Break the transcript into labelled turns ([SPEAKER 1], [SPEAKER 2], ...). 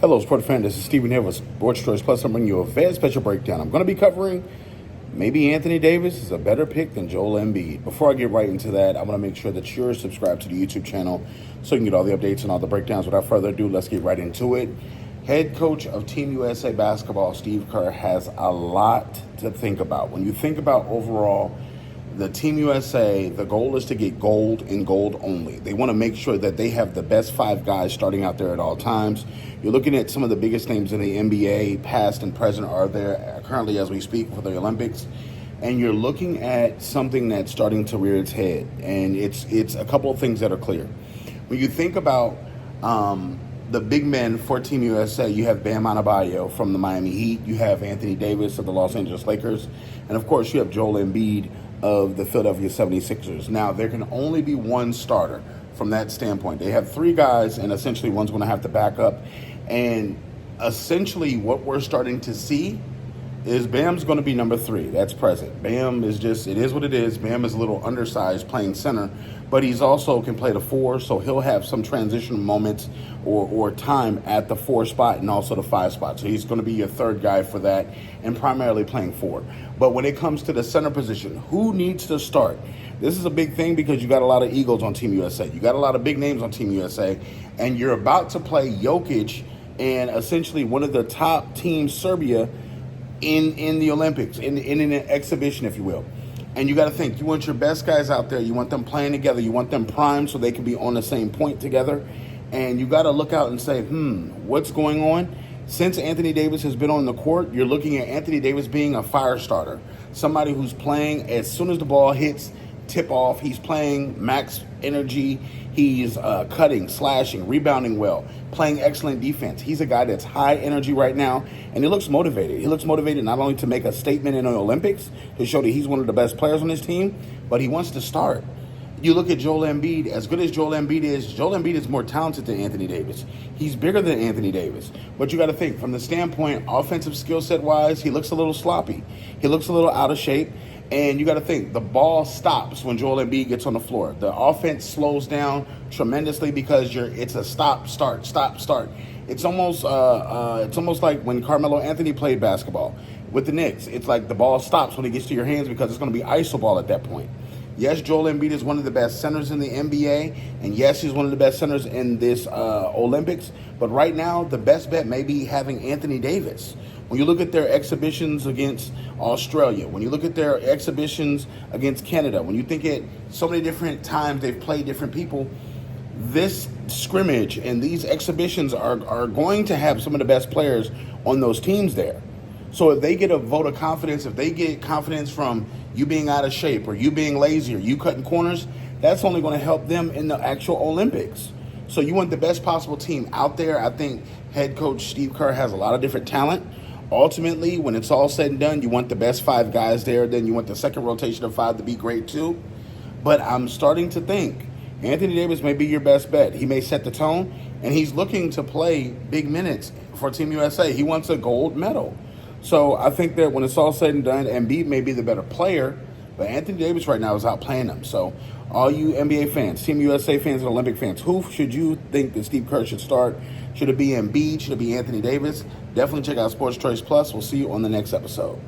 [SPEAKER 1] Hello, Sports fan. This is Stephen here with Sports Choice Plus. I'm bringing you a very special breakdown. I'm going to be covering maybe Anthony Davis is a better pick than Joel Embiid. Before I get right into that, I want to make sure that you're subscribed to the YouTube channel so you can get all the updates and all the breakdowns. Without further ado, let's get right into it. Head coach of Team USA basketball, Steve Kerr, has a lot to think about. When you think about overall the Team USA, the goal is to get gold and gold only. They want to make sure that they have the best five guys starting out there at all times. You're looking at some of the biggest names in the NBA, past and present, are there currently as we speak for the Olympics. And you're looking at something that's starting to rear its head. And it's a couple of things that are clear. When you think about the big men for Team USA, you have Bam Adebayo from the Miami Heat. You have Anthony Davis of the Los Angeles Lakers. And, of course, you have Joel Embiid of the Philadelphia 76ers. Now, there can only be one starter from that standpoint. They have three guys, and essentially one's going to have to back up. And essentially what we're starting to see is Bam's going to be number three. That's present. Bam is just, it is what it is. Bam is a little undersized playing center, but he's also can play the four, so he'll have some transition moments or time at the four spot and also the five spot. So he's going to be your third guy for that and primarily playing four. But when it comes to the center position, who needs to start? This is a big thing because you got a lot of Eagles on Team USA. You got a lot of big names on Team USA, and you're about to play Jokic and essentially one of the top teams, Serbia, in the Olympics, in an exhibition, if you will. And you got to think, you want your best guys out there. You want them playing together. You want them primed so they can be on the same point together. And you got to look out and say, what's going on? Since Anthony Davis has been on the court, you're looking at Anthony Davis being a fire starter, somebody who's playing as soon as the ball hits tip off. He's playing max energy. He's cutting, slashing, rebounding well, playing excellent defense. He's a guy that's high energy right now, and he looks motivated. He looks motivated not only to make a statement in the Olympics to show that he's one of the best players on his team, but he wants to start. You look at Joel Embiid, as good as Joel Embiid is more talented than Anthony Davis. He's bigger than Anthony Davis. But you got to think, from the standpoint, offensive skill set wise, he looks a little sloppy. He looks a little out of shape. And you got to think, the ball stops when Joel Embiid gets on the floor. The offense slows down tremendously because it's a stop, start, stop, start. It's almost like when Carmelo Anthony played basketball with the Knicks. It's like the ball stops when it gets to your hands because it's going to be iso ball at that point. Yes, Joel Embiid is one of the best centers in the NBA, and yes, he's one of the best centers in this Olympics. But right now, the best bet may be having Anthony Davis. When you look at their exhibitions against Australia, when you look at their exhibitions against Canada, when you think at so many different times they've played different people, this scrimmage and these exhibitions are going to have some of the best players on those teams there. So if they get a vote of confidence, if they get confidence from you being out of shape or you being lazy or you cutting corners, that's only going to help them in the actual Olympics. So you want the best possible team out there. I think head coach Steve Kerr has a lot of different talent. Ultimately, when it's all said and done, you want the best five guys there. Then you want the second rotation of five to be great too. But I'm starting to think Anthony Davis may be your best bet. He may set the tone, and he's looking to play big minutes for Team USA. He wants a gold medal. So I think that when it's all said and done, Embiid may be the better player, but Anthony Davis right now is outplaying him. So all you NBA fans, Team USA fans, and Olympic fans, who should you think that Steve Kerr should start? Should it be Embiid? Should it be Anthony Davis? Definitely check out Sports Choice Plus. We'll see you on the next episode.